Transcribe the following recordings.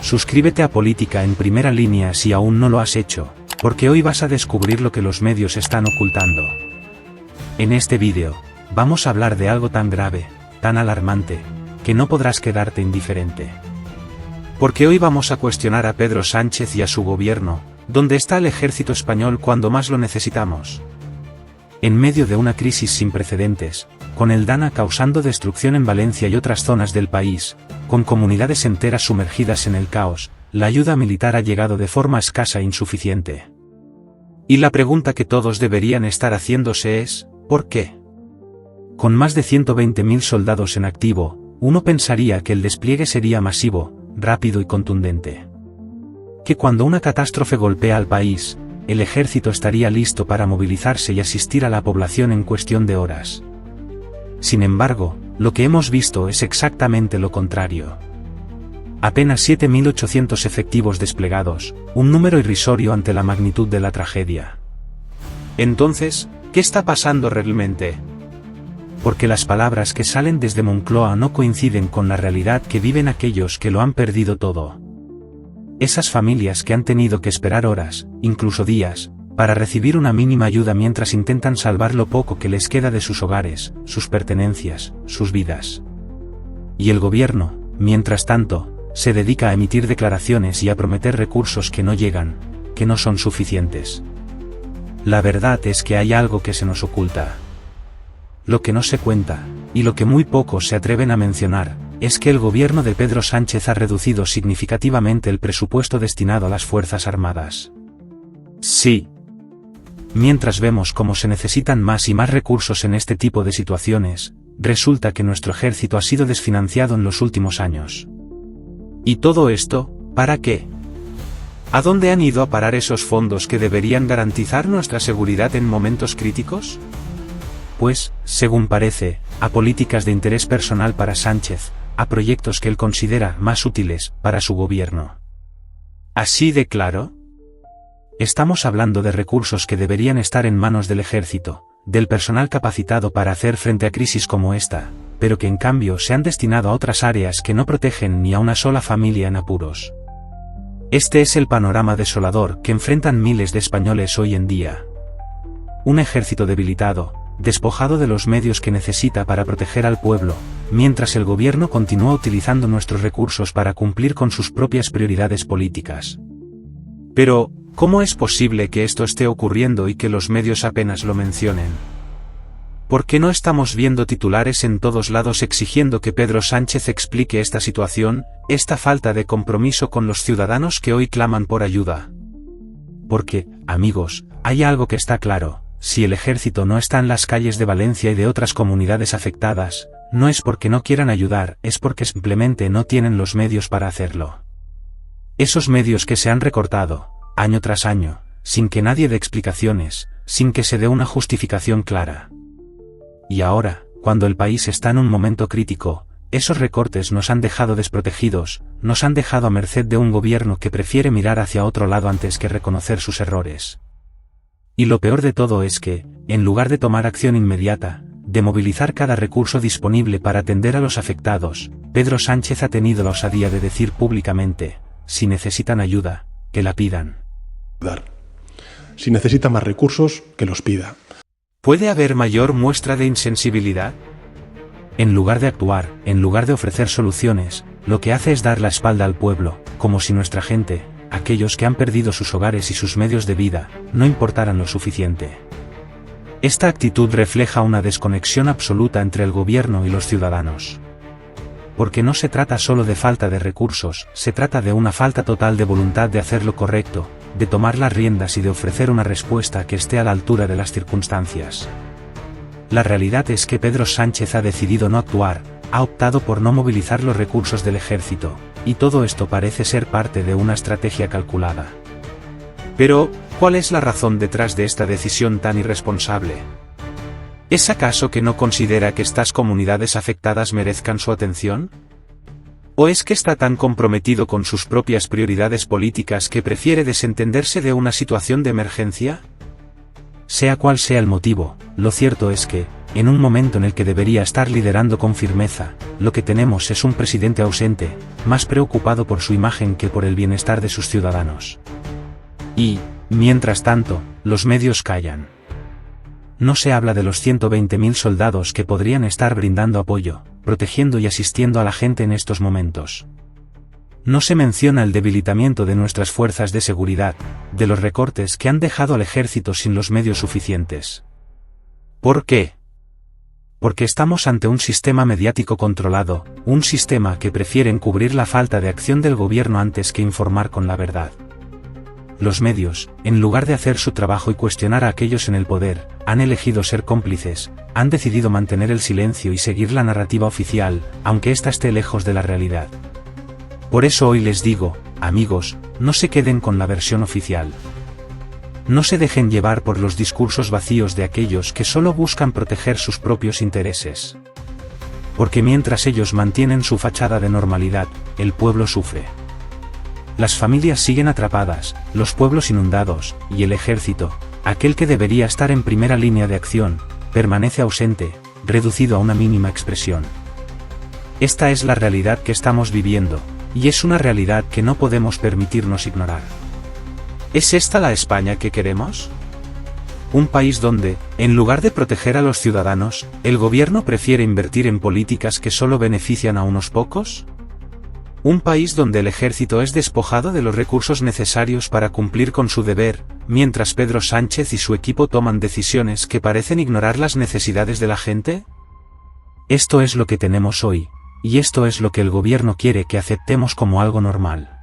Suscríbete a Política en Primera Línea si aún no lo has hecho, porque hoy vas a descubrir lo que los medios están ocultando. En este vídeo, vamos a hablar de algo tan grave, tan alarmante, que no podrás quedarte indiferente. Porque hoy vamos a cuestionar a Pedro Sánchez y a su gobierno, ¿dónde está el ejército español cuando más lo necesitamos? En medio de una crisis sin precedentes, con el DANA causando destrucción en Valencia y otras zonas del país, con comunidades enteras sumergidas en el caos, la ayuda militar ha llegado de forma escasa e insuficiente. Y la pregunta que todos deberían estar haciéndose es, ¿por qué? Con más de 120.000 soldados en activo, uno pensaría que el despliegue sería masivo, rápido y contundente. Que cuando una catástrofe golpea al país, el ejército estaría listo para movilizarse y asistir a la población en cuestión de horas. Sin embargo, lo que hemos visto es exactamente lo contrario. Apenas 7.800 efectivos desplegados, un número irrisorio ante la magnitud de la tragedia. Entonces, ¿qué está pasando realmente? Porque las palabras que salen desde Moncloa no coinciden con la realidad que viven aquellos que lo han perdido todo. Esas familias que han tenido que esperar horas, incluso días, para recibir una mínima ayuda mientras intentan salvar lo poco que les queda de sus hogares, sus pertenencias, sus vidas. Y el gobierno, mientras tanto, se dedica a emitir declaraciones y a prometer recursos que no llegan, que no son suficientes. La verdad es que hay algo que se nos oculta. Lo que no se cuenta, y lo que muy pocos se atreven a mencionar, es que el gobierno de Pedro Sánchez ha reducido significativamente el presupuesto destinado a las Fuerzas Armadas. Sí. Mientras vemos cómo se necesitan más y más recursos en este tipo de situaciones, resulta que nuestro ejército ha sido desfinanciado en los últimos años. ¿Y todo esto, para qué? ¿A dónde han ido a parar esos fondos que deberían garantizar nuestra seguridad en momentos críticos? Pues, según parece, a políticas de interés personal para Sánchez, a proyectos que él considera más útiles para su gobierno. ¿Así de claro? Estamos hablando de recursos que deberían estar en manos del ejército, del personal capacitado para hacer frente a crisis como esta, pero que en cambio se han destinado a otras áreas que no protegen ni a una sola familia en apuros. Este es el panorama desolador que enfrentan miles de españoles hoy en día. Un ejército debilitado, despojado de los medios que necesita para proteger al pueblo, mientras el gobierno continúa utilizando nuestros recursos para cumplir con sus propias prioridades políticas. Pero, ¿cómo es posible que esto esté ocurriendo y que los medios apenas lo mencionen? ¿Por qué no estamos viendo titulares en todos lados exigiendo que Pedro Sánchez explique esta situación, esta falta de compromiso con los ciudadanos que hoy claman por ayuda? Porque, amigos, hay algo que está claro. Si el ejército no está en las calles de Valencia y de otras comunidades afectadas, no es porque no quieran ayudar, es porque simplemente no tienen los medios para hacerlo. Esos medios que se han recortado, año tras año, sin que nadie dé explicaciones, sin que se dé una justificación clara. Y ahora, cuando el país está en un momento crítico, esos recortes nos han dejado desprotegidos, nos han dejado a merced de un gobierno que prefiere mirar hacia otro lado antes que reconocer sus errores. Y lo peor de todo es que, en lugar de tomar acción inmediata, de movilizar cada recurso disponible para atender a los afectados, Pedro Sánchez ha tenido la osadía de decir públicamente, si necesitan ayuda, que la pidan. Si necesita más recursos, que los pida. ¿Puede haber mayor muestra de insensibilidad? En lugar de actuar, en lugar de ofrecer soluciones, lo que hace es dar la espalda al pueblo, como si nuestra gente, aquellos que han perdido sus hogares y sus medios de vida, no importaran lo suficiente. Esta actitud refleja una desconexión absoluta entre el gobierno y los ciudadanos. Porque no se trata solo de falta de recursos, se trata de una falta total de voluntad de hacer lo correcto, de tomar las riendas y de ofrecer una respuesta que esté a la altura de las circunstancias. La realidad es que Pedro Sánchez ha decidido no actuar, ha optado por no movilizar los recursos del ejército, y todo esto parece ser parte de una estrategia calculada. Pero, ¿cuál es la razón detrás de esta decisión tan irresponsable? ¿Es acaso que no considera que estas comunidades afectadas merezcan su atención? ¿O es que está tan comprometido con sus propias prioridades políticas que prefiere desentenderse de una situación de emergencia? Sea cual sea el motivo, lo cierto es que, en un momento en el que debería estar liderando con firmeza, lo que tenemos es un presidente ausente, más preocupado por su imagen que por el bienestar de sus ciudadanos. Y, mientras tanto, los medios callan. No se habla de los 120.000 soldados que podrían estar brindando apoyo, protegiendo y asistiendo a la gente en estos momentos. No se menciona el debilitamiento de nuestras fuerzas de seguridad, de los recortes que han dejado al ejército sin los medios suficientes. ¿Por qué? Porque estamos ante un sistema mediático controlado, un sistema que prefiere encubrir la falta de acción del gobierno antes que informar con la verdad. Los medios, en lugar de hacer su trabajo y cuestionar a aquellos en el poder, han elegido ser cómplices, han decidido mantener el silencio y seguir la narrativa oficial, aunque ésta esté lejos de la realidad. Por eso hoy les digo, amigos, no se queden con la versión oficial. No se dejen llevar por los discursos vacíos de aquellos que solo buscan proteger sus propios intereses. Porque mientras ellos mantienen su fachada de normalidad, el pueblo sufre. Las familias siguen atrapadas, los pueblos inundados, y el ejército, aquel que debería estar en primera línea de acción, permanece ausente, reducido a una mínima expresión. Esta es la realidad que estamos viviendo, y es una realidad que no podemos permitirnos ignorar. ¿Es esta la España que queremos? Un país donde, en lugar de proteger a los ciudadanos, el gobierno prefiere invertir en políticas que solo benefician a unos pocos. Un país donde el ejército es despojado de los recursos necesarios para cumplir con su deber, mientras Pedro Sánchez y su equipo toman decisiones que parecen ignorar las necesidades de la gente. Esto es lo que tenemos hoy, y esto es lo que el gobierno quiere que aceptemos como algo normal.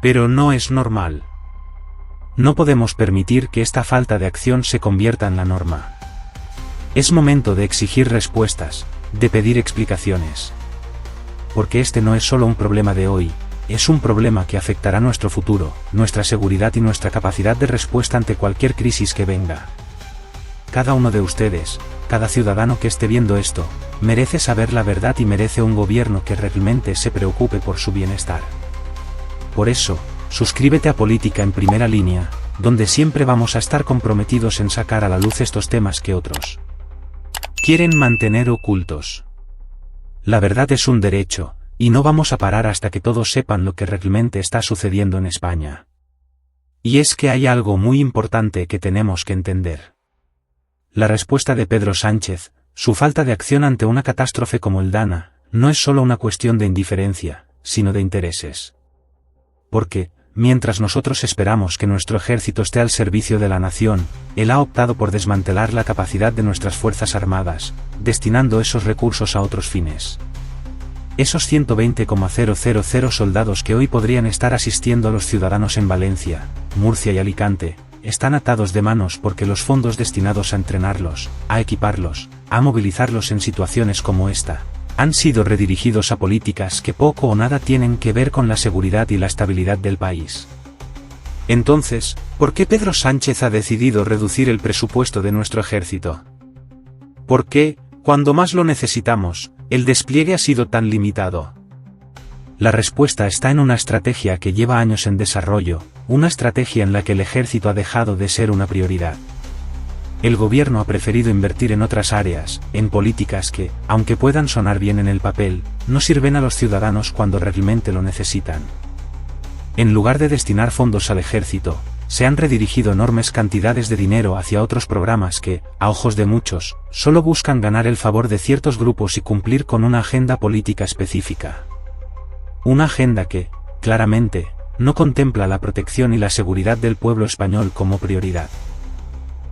Pero no es normal. No podemos permitir que esta falta de acción se convierta en la norma. Es momento de exigir respuestas, de pedir explicaciones. Porque este no es solo un problema de hoy, es un problema que afectará nuestro futuro, nuestra seguridad y nuestra capacidad de respuesta ante cualquier crisis que venga. Cada uno de ustedes, cada ciudadano que esté viendo esto, merece saber la verdad y merece un gobierno que realmente se preocupe por su bienestar. Por eso, suscríbete a Política en Primera Línea, donde siempre vamos a estar comprometidos en sacar a la luz estos temas que otros quieren mantener ocultos. La verdad es un derecho, y no vamos a parar hasta que todos sepan lo que realmente está sucediendo en España. Y es que hay algo muy importante que tenemos que entender. La respuesta de Pedro Sánchez, su falta de acción ante una catástrofe como el Dana, no es solo una cuestión de indiferencia, sino de intereses. Porque, mientras nosotros esperamos que nuestro ejército esté al servicio de la nación, él ha optado por desmantelar la capacidad de nuestras fuerzas armadas, destinando esos recursos a otros fines. Esos 120,000 soldados que hoy podrían estar asistiendo a los ciudadanos en Valencia, Murcia y Alicante, están atados de manos porque los fondos destinados a entrenarlos, a equiparlos, a movilizarlos en situaciones como esta, han sido redirigidos a políticas que poco o nada tienen que ver con la seguridad y la estabilidad del país. Entonces, ¿por qué Pedro Sánchez ha decidido reducir el presupuesto de nuestro ejército? ¿Por qué, cuando más lo necesitamos, el despliegue ha sido tan limitado? La respuesta está en una estrategia que lleva años en desarrollo, una estrategia en la que el ejército ha dejado de ser una prioridad. El gobierno ha preferido invertir en otras áreas, en políticas que, aunque puedan sonar bien en el papel, no sirven a los ciudadanos cuando realmente lo necesitan. En lugar de destinar fondos al ejército, se han redirigido enormes cantidades de dinero hacia otros programas que, a ojos de muchos, solo buscan ganar el favor de ciertos grupos y cumplir con una agenda política específica. Una agenda que, claramente, no contempla la protección y la seguridad del pueblo español como prioridad.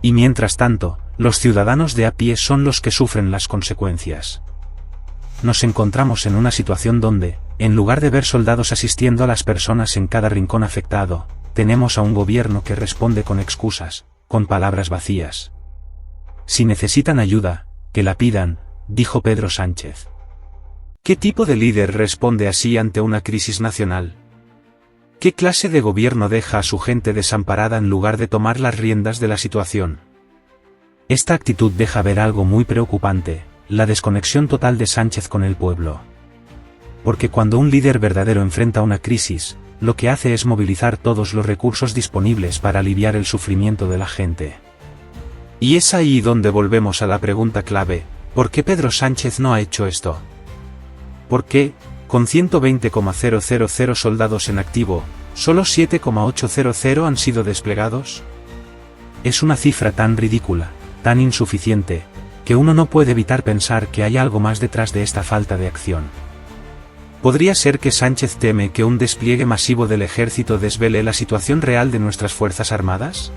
Y mientras tanto, los ciudadanos de a pie son los que sufren las consecuencias. Nos encontramos en una situación donde, en lugar de ver soldados asistiendo a las personas en cada rincón afectado, tenemos a un gobierno que responde con excusas, con palabras vacías. Si necesitan ayuda, que la pidan, dijo Pedro Sánchez. ¿Qué tipo de líder responde así ante una crisis nacional? ¿Qué clase de gobierno deja a su gente desamparada en lugar de tomar las riendas de la situación? Esta actitud deja ver algo muy preocupante, la desconexión total de Sánchez con el pueblo. Porque cuando un líder verdadero enfrenta una crisis, lo que hace es movilizar todos los recursos disponibles para aliviar el sufrimiento de la gente. Y es ahí donde volvemos a la pregunta clave: ¿por qué Pedro Sánchez no ha hecho esto? ¿Por qué, con 120,000 soldados en activo, solo 7,800 han sido desplegados? Es una cifra tan ridícula, tan insuficiente, que uno no puede evitar pensar que hay algo más detrás de esta falta de acción. ¿Podría ser que Sánchez teme que un despliegue masivo del ejército desvele la situación real de nuestras Fuerzas Armadas?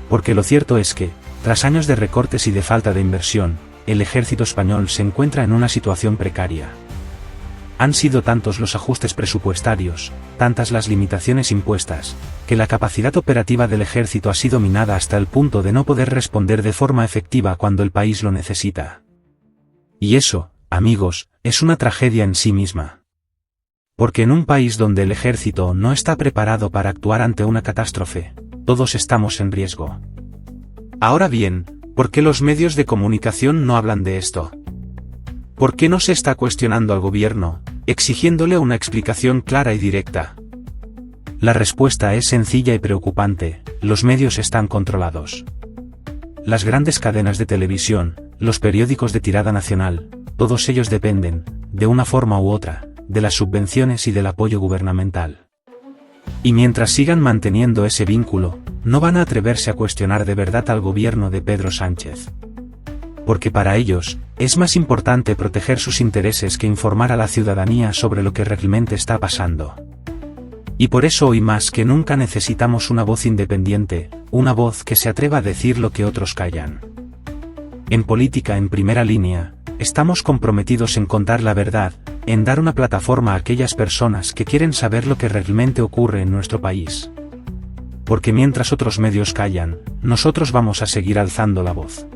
Porque lo cierto es que, tras años de recortes y de falta de inversión, el ejército español se encuentra en una situación precaria. Han sido tantos los ajustes presupuestarios, tantas las limitaciones impuestas, que la capacidad operativa del ejército ha sido minada hasta el punto de no poder responder de forma efectiva cuando el país lo necesita. Y eso, amigos, es una tragedia en sí misma. Porque en un país donde el ejército no está preparado para actuar ante una catástrofe, todos estamos en riesgo. Ahora bien, ¿por qué los medios de comunicación no hablan de esto? ¿Por qué no se está cuestionando al gobierno, exigiéndole una explicación clara y directa? La respuesta es sencilla y preocupante: los medios están controlados. Las grandes cadenas de televisión, los periódicos de tirada nacional, todos ellos dependen, de una forma u otra, de las subvenciones y del apoyo gubernamental. Y mientras sigan manteniendo ese vínculo, no van a atreverse a cuestionar de verdad al gobierno de Pedro Sánchez. Porque para ellos, es más importante proteger sus intereses que informar a la ciudadanía sobre lo que realmente está pasando. Y por eso hoy más que nunca necesitamos una voz independiente, una voz que se atreva a decir lo que otros callan. En Política en Primera Línea, estamos comprometidos en contar la verdad, en dar una plataforma a aquellas personas que quieren saber lo que realmente ocurre en nuestro país. Porque mientras otros medios callan, nosotros vamos a seguir alzando la voz.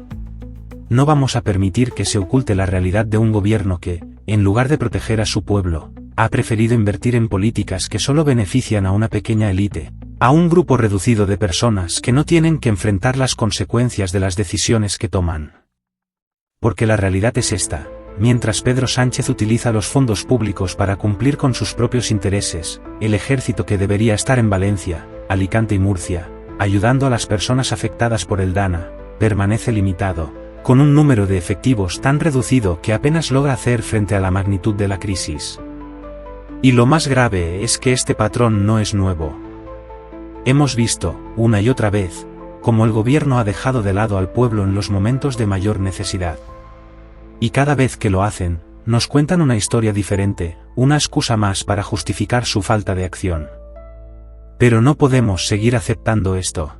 No vamos a permitir que se oculte la realidad de un gobierno que, en lugar de proteger a su pueblo, ha preferido invertir en políticas que solo benefician a una pequeña élite, a un grupo reducido de personas que no tienen que enfrentar las consecuencias de las decisiones que toman. Porque la realidad es esta: mientras Pedro Sánchez utiliza los fondos públicos para cumplir con sus propios intereses, el ejército que debería estar en Valencia, Alicante y Murcia, ayudando a las personas afectadas por el DANA, permanece limitado, con un número de efectivos tan reducido que apenas logra hacer frente a la magnitud de la crisis. Y lo más grave es que este patrón no es nuevo. Hemos visto, una y otra vez, cómo el gobierno ha dejado de lado al pueblo en los momentos de mayor necesidad. Y cada vez que lo hacen, nos cuentan una historia diferente, una excusa más para justificar su falta de acción. Pero no podemos seguir aceptando esto.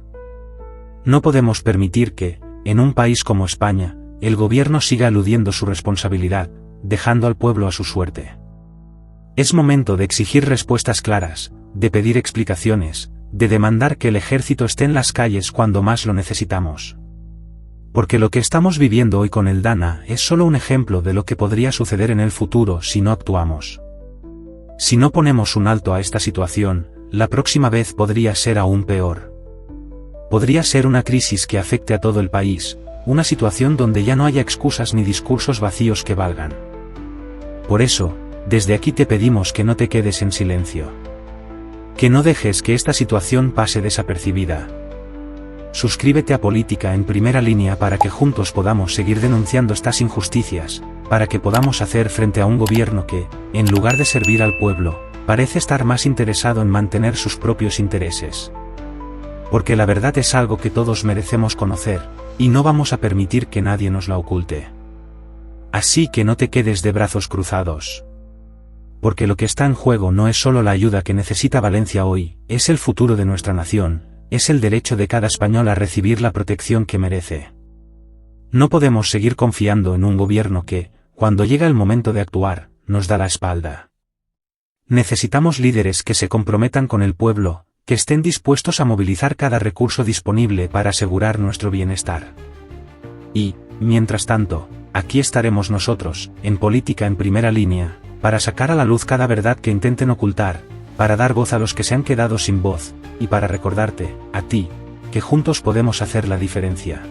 No podemos permitir que, en un país como España, el gobierno siga eludiendo su responsabilidad, dejando al pueblo a su suerte. Es momento de exigir respuestas claras, de pedir explicaciones, de demandar que el ejército esté en las calles cuando más lo necesitamos. Porque lo que estamos viviendo hoy con el DANA es solo un ejemplo de lo que podría suceder en el futuro si no actuamos. Si no ponemos un alto a esta situación, la próxima vez podría ser aún peor. Podría ser una crisis que afecte a todo el país, una situación donde ya no haya excusas ni discursos vacíos que valgan. Por eso, desde aquí te pedimos que no te quedes en silencio. Que no dejes que esta situación pase desapercibida. Suscríbete a Política en Primera Línea para que juntos podamos seguir denunciando estas injusticias, para que podamos hacer frente a un gobierno que, en lugar de servir al pueblo, parece estar más interesado en mantener sus propios intereses. Porque la verdad es algo que todos merecemos conocer, y no vamos a permitir que nadie nos la oculte. Así que no te quedes de brazos cruzados. Porque lo que está en juego no es solo la ayuda que necesita Valencia hoy, es el futuro de nuestra nación, es el derecho de cada español a recibir la protección que merece. No podemos seguir confiando en un gobierno que, cuando llega el momento de actuar, nos da la espalda. Necesitamos líderes que se comprometan con el pueblo, que estén dispuestos a movilizar cada recurso disponible para asegurar nuestro bienestar. Y, mientras tanto, aquí estaremos nosotros, en Política en Primera Línea, para sacar a la luz cada verdad que intenten ocultar, para dar voz a los que se han quedado sin voz, y para recordarte, a ti, que juntos podemos hacer la diferencia.